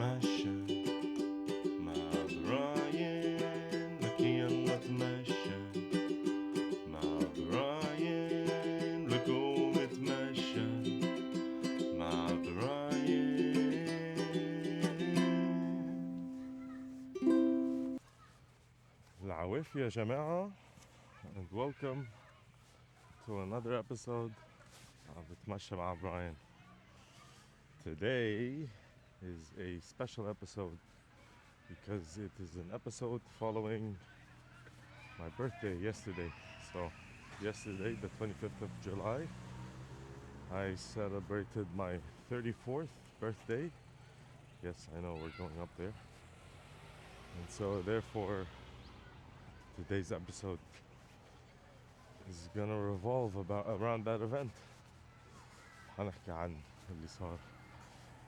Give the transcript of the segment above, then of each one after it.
نتمشى مع براين لك يلا اتمشى مع براين لكو نتمشى مع براين. العوافي يا جماعة and welcome to another episode of اتمشى مع براين. Today is a special episode because it is an episode following my birthday yesterday. So yesterday, the 25th of July, I celebrated my 34th birthday. Yes, I know we're going up there. And so therefore, today's episode is gonna revolve around that event. هنحكي عن اللي صار.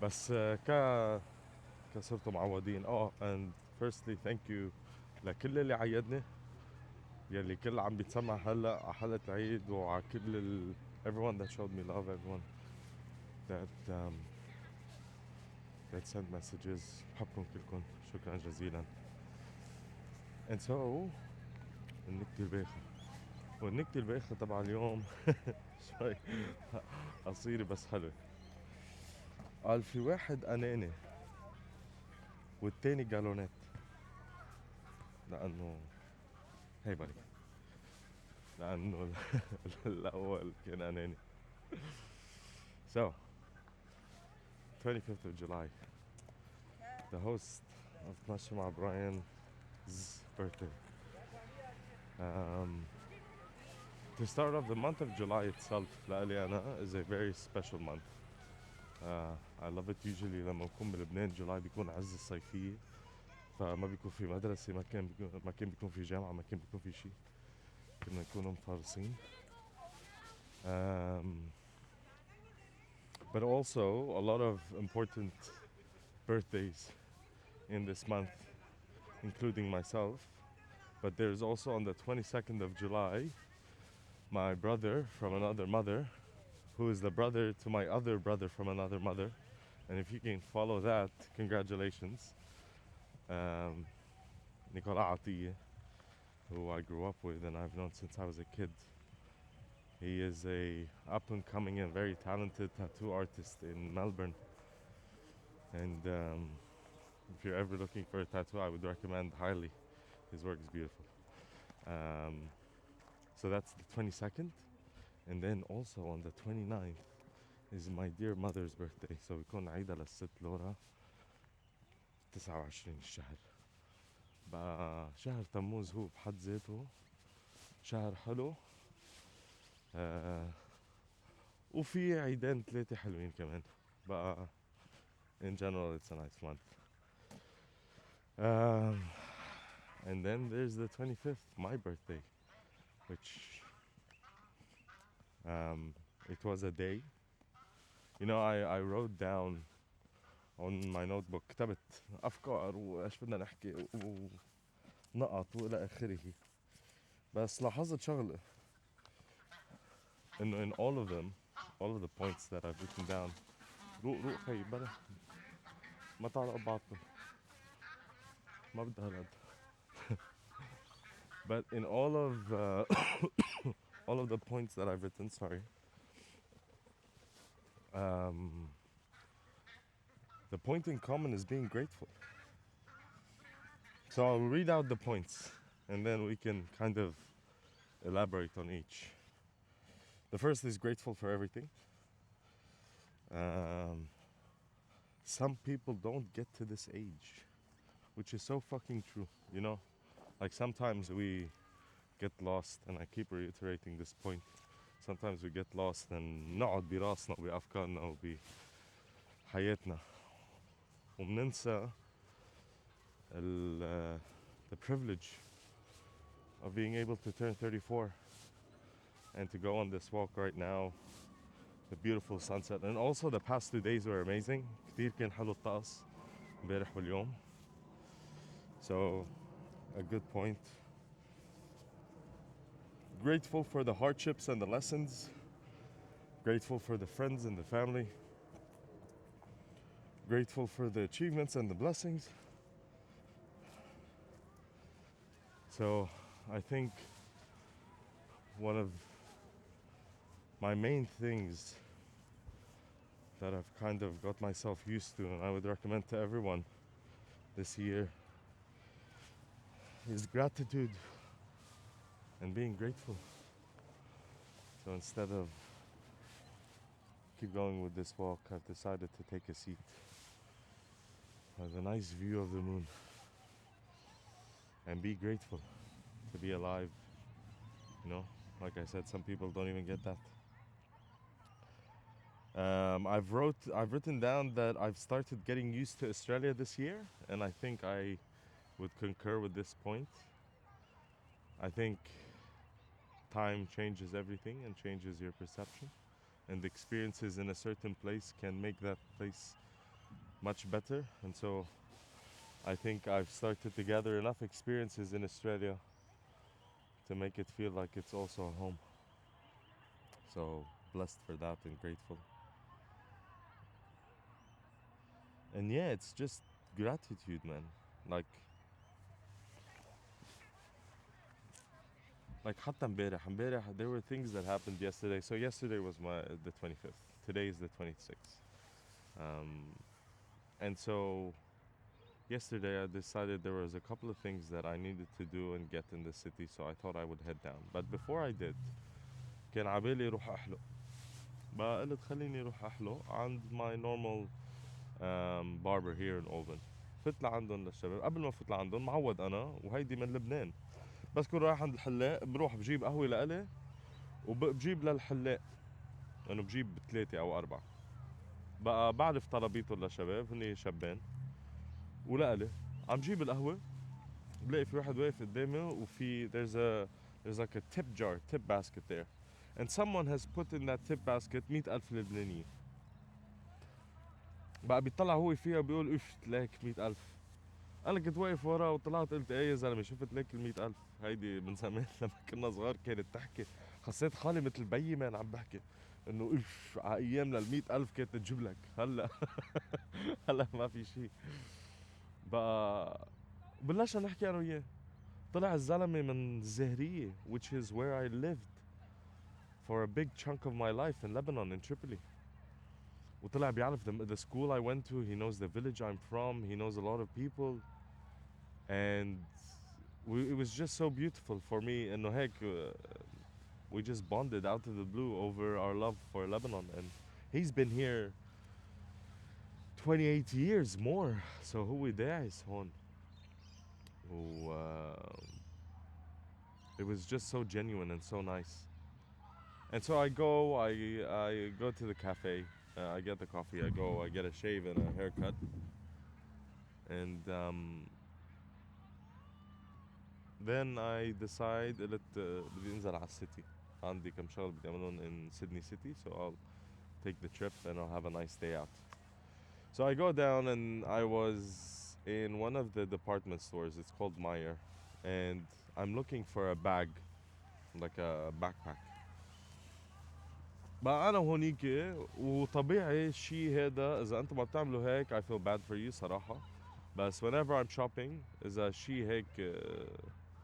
بس كصرتوا معودين. And firstly, thank you لكل اللي عيدني، يلي كل عم بيتسمع هلا على حلقة عيد، وعلى كل everyone that showed me love, everyone that sent messages. بحبكم كلكم، شكرا جزيلا. And so النكتة البايخة، والنكتة البايخة تبع اليوم شوي قصيرة بس حلوة. قال في واحد أناني والتاني جالونات، لأنه هي بالي لأنه الأول كان أناني. So 25th of July, the host of Tmashى مع Brian's birthday. To start off, the month of July itself لألي أنا is a very special month. I love it usually لما بكون بلبنان. جولاي بيكون عز الصيفية، فما بيكون في مدرسة، ما كان بيكون في جامعة، ما كان بيكون في شيء، كنا نكون مفارسين. But also a lot of important birthdays in this month, including myself. But there's also on the 22nd of July, my brother from another mother, who is the brother to my other brother from another mother. And if you can follow that, congratulations. Nicolas Atiye, who I grew up with and I've known since I was a kid. He is a up and coming and very talented tattoo artist in Melbourne. And if you're ever looking for a tattoo, I would recommend highly. His work is beautiful. So that's the 22nd. And then also on the 29th is my dear mother's birthday. So بيكون عيدها للست لورا 29 الشهر. بقى شهر تموز هو بحد ذاته شهر حلو. وفي عيدين 3 حلوين كمان. بقى in general it's a nice month. And then there's the 25th, my birthday, which it was a day. You know, I wrote down on my notebook كتبت أفكار وإيش بدنا نحكي ونقط وإلى آخره. بس لاحظت شغلة إنه in all of them, all of the points that I've written down، روق خي بلا ما تعلق بعضكم، ما بدها هالقد. But in all of all of the points that I've written, the point in common is being grateful. So I'll read out the points and then we can kind of elaborate on each. The first is grateful for everything. Some people don't get to this age, which is so fucking true, you know? Like sometimes we get lost, and I keep reiterating this point. Sometimes we get lost and نقعد براسنا وبأفكارنا وبحياتنا وبننسى the privilege of being able to turn 34 and to go on this walk right now. The beautiful sunset, and also the past 2 days were amazing. كتير كان حلو الطقس امبارح واليوم. So a good point. Grateful for the hardships and the lessons. Grateful for the friends and the family. grateful for the achievements and the blessings. So I think one of my main things that I've kind of got myself used to, and I would recommend to everyone this year, is gratitude and being grateful. So instead of keep going with this walk, I've decided to take a seat with a nice view of the moon and be grateful to be alive. You know, like I said, some people don't even get that. I've written down that I've started getting used to Australia this year, and I think I would concur with this point. I think time changes everything and changes your perception, and experiences in a certain place can make that place much better. And so I think I've started to gather enough experiences in Australia to make it feel like it's also a home. So blessed for that and grateful. And yeah, it's just gratitude, man. Like حتى امبارح there were things that happened yesterday. So yesterday was the 25th. Today is the 26th. And so yesterday I decided there was a couple of things that I needed to do and get in the city, so I thought I would head down. But before I did, كان عبالي روح أحلق. بقى قلت خليني روح أحلق عند my normal barber here in Oban. فت لعندهم للشباب. قبل ما فت لعندهم معود أنا وهيدي من لبنان. بس كون رايح عند الحلاق بروح بجيب قهوة لإلي وبجيب للحلاق، لأنه بجيب 3 أو 4. بقى بعرف طلبيته للشباب، هني شابين ولإلي عم جيب القهوة، بلاقي في واحد واقف قدامي وفي there's like a tip basket there, and someone has put in that tip basket 100,000 لبنانية. بقى بيطلع هو فيها وبيقول اف لك 100,000. انا كنت واقف ورا وطلعت قلت ايه يا زلمه شفت لك ال 100,000 هيدي من زمان لما كنا صغار كانت تحكي. حسيت حالي مثل بيي مان عم بحكي انه اف على ايامنا ال 100,000 كانت تجيب لك. هلا هلا ما في شيء. بقى بلشنا نحكي انا وياه. طلع الزلمه من الزهريه which is where I lived for a big chunk of my life in Lebanon, in Tripoli. وطلع بيعرف the school I went to, he knows the village I'm from, he knows a lot of people, and it was just so beautiful for me. إنه هيك we just bonded out of the blue over our love for Lebanon, and he's been here 28 years more. So هو داعس هون. It was just so genuine and so nice. And so I go to the cafe, I get the coffee, I get a shave and a haircut, and then I decide قلت بدي انزل على السيتي. عندي كم شغل بدي اعملهم in Sydney City, so I'll take the trip and I'll have a nice day out. So I go down and I was in one of the department stores. It's called Meyer, and I'm looking for a bag, like a backpack. بقى أنا هونيك وطبيعي الشيء هذا إذا أنتم ما بتعملوا هيك I feel bad for you صراحة. بس whenever I'm shopping إذا شيء هيك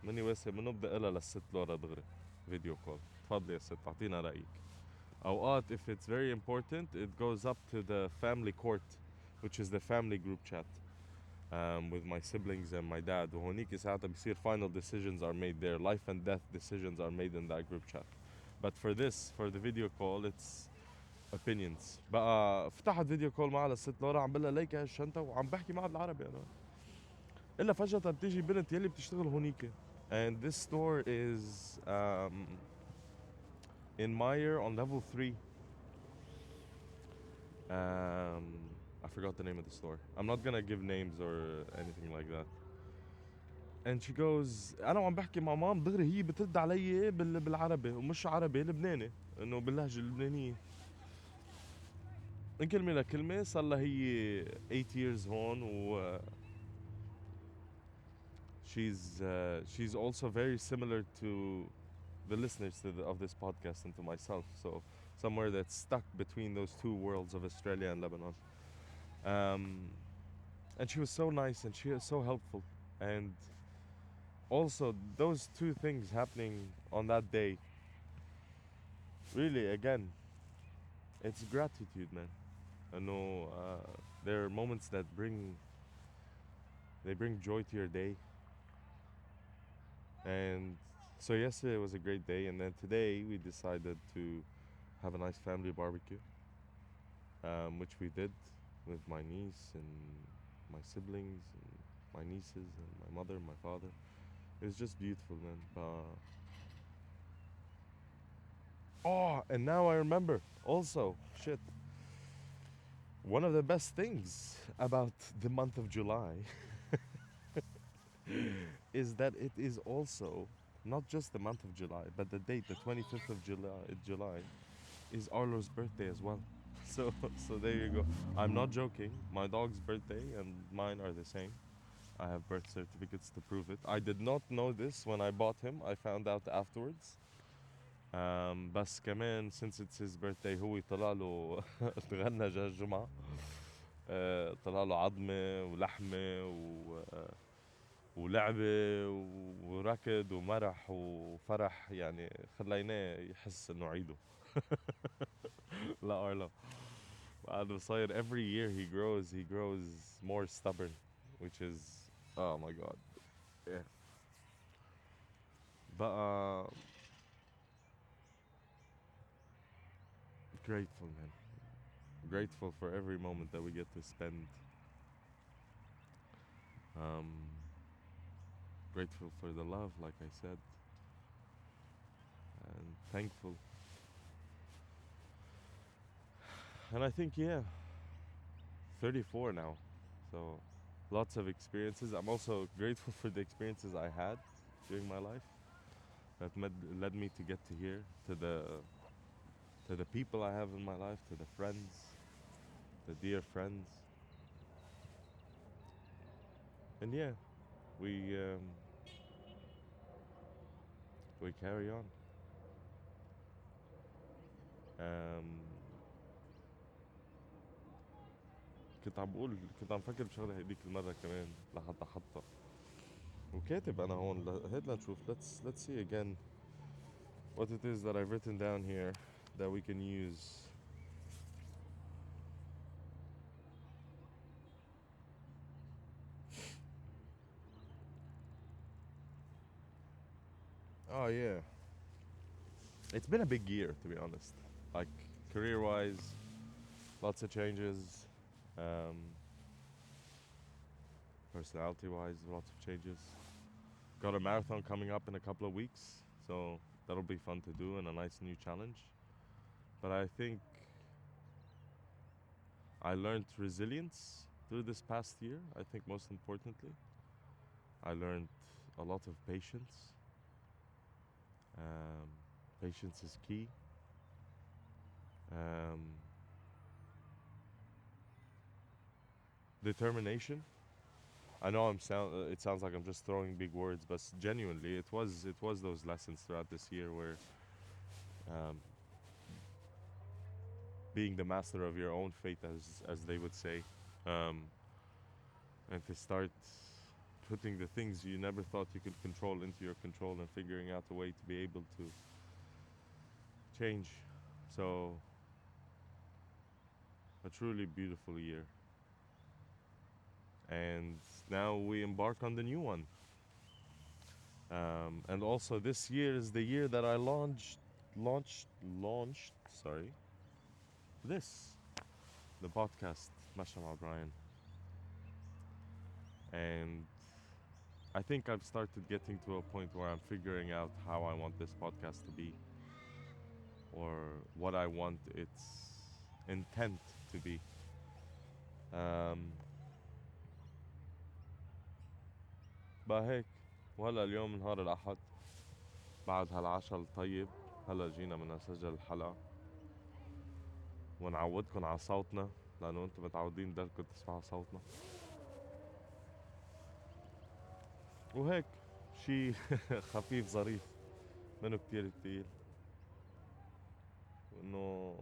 مني واسع منه بدي أقلها للست لورا دغري فيديو كول. تفضلي يا ست أعطينا رأيك. أوقات if it's very important it goes up to the family court, which is the family group chat with my siblings and my dad. وهونيك ساعتها بصير final decisions are made there, life and death decisions are made in that group chat. But for the video call it's opinions. بقى فتحت فيديو كول معها للست لورا عم بقول ليك هالشنطه وعم بحكي معها بالعربي انا. الا فجأة بتيجي بنت يلي بتشتغل هونيك. And this store is in Meyer on level 3. I forgot the name of the store. I'm not gonna give names or anything like that. And she goes انا وعم بحكي مع مام دغري هي بترد علي بالعربي ومش عربي لبناني انه باللهجه اللبنانيه. من كلمه لكلمه صار لها هي 8 years هون و she's also very similar to the listeners of this podcast and to myself. So somewhere that's stuck between those two worlds of Australia and Lebanon. Um, and she was so nice and she was so helpful. And also, those two things happening on that day, really, again, it's gratitude, man. I know there are moments that bring joy to your day. And so yesterday was a great day, and then today we decided to have a nice family barbecue, which we did with my niece and my siblings and my nieces and my mother and my father. It was just beautiful, man. Oh, and now I remember also, shit, one of the best things about the month of July is that it is also not just the month of July, but the date, the 25th of July is Arlo's birthday as well. So, so there you go. I'm not joking. My dog's birthday and mine are the same. I have birth certificates to prove it. I did not know this when I bought him. I found out afterwards. بس كمان since it's his birthday هو طلع له تغنى جا الجمعة. طلع له عظمة ولحمة ولعبة وركض ومرح وفرح يعني خليناه يحس انه عيده. لا أرلو. بعد صاير every year he grows more stubborn, which is, oh my god. Yeah. But grateful, man. Grateful for every moment that we get to spend. Um, Grateful for the love, like I said, and thankful. And I think, yeah, 34 now. So lots of experiences. I'm also grateful for the experiences I had during my life that led me to get to here, to the people I have in my life, to the friends, the dear friends. And yeah, we um, we carry on. Um, كنت عم فكر بشغله هديك المره كمان لحتى احطها وكاتب انا هون هات لنشوف. Let's see again what it is that I've written down here that we can use. Oh yeah, it's been a big year, to be honest. Like, career wise, lots of changes. Um, Personality wise, lots of changes. Got a marathon coming up in a couple of weeks, so that'll be fun to do and a nice new challenge. But I think I learned resilience through this past year. I think most importantly, I learned a lot of patience. Um, Patience is key. Um, Determination. I know it sounds like I'm just throwing big words, but genuinely, it was those lessons throughout this year where um, being the master of your own fate, as they would say, um, and to start putting the things you never thought you could control into your control and figuring out a way to be able to change. So, a truly beautiful year. And now we embark on the new one. And also, this year is the year that I launched, sorry, this, the podcast, Mashallah Brian. And I think I've started getting to a point where I'm figuring out how I want this podcast to be, or what I want its intent to be. Um, بقى هيك. وهلا اليوم نهار الأحد، بعد هالعشاء الطيب هلا جينا بدنا نسجل الحلقة ونعودكم على صوتنا، لأنه أنتم متعودين ضلكم تسمعوا صوتنا وهيك شي خفيف ظريف، منه كتير تقيل. وإنه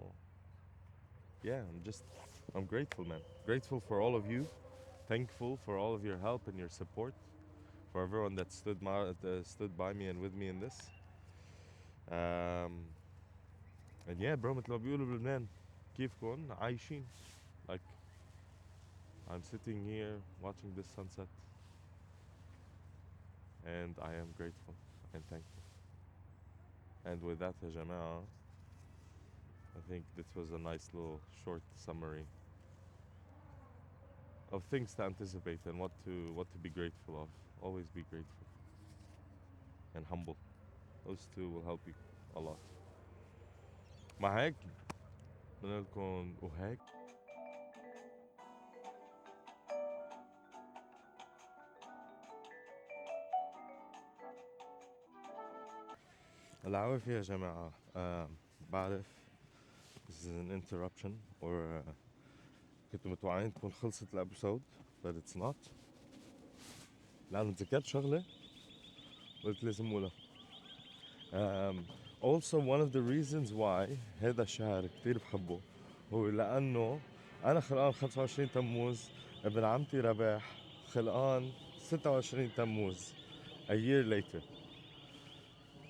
yeah, I'm just I'm grateful, man. Grateful for all of you. Thankful for all of your help and your support. For everyone that stood by me and with me in this. Um, and yeah, bro, مثل ما بيقولوا بلبنان كيفكن عايشين. Like, I'm sitting here watching this sunset and I am grateful and thankful. And with that, يا جماعة, I think this was a nice little short summary of things to anticipate and what to be grateful of. Always be grateful and humble. Those two will help you a lot. مع هيك بدنا لكم وهيك العوافي يا جماعة. بعرف this is an interruption or كنتوا متوقعين تكون خلصت الابيسود but it's not لأنه تذكرت شغلة قلت لازم أقولها. Also one of the reasons why هذا الشهر كتير بحبه هو لأنه أنا خلقان 25 تموز، ابن عمتي رباح خلقان 26 تموز a year later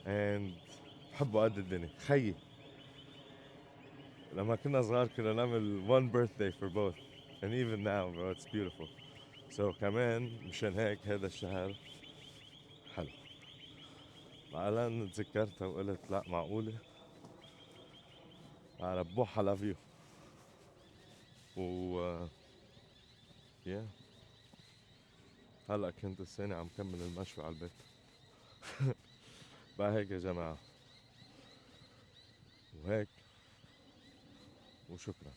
and بحبه قد الدنيا. خيي لما كنا صغار كنا نعمل one birthday for both and even now bro it's beautiful. So كمان مشان هيك هذا الشهر حلو. بعدين تذكرتها وقلت لا معقولة على بوح على فيو و yeah. هلا كنت السنة عم كمل المشوي على البيت. بقى هيك يا جماعة وهيك وشكرا.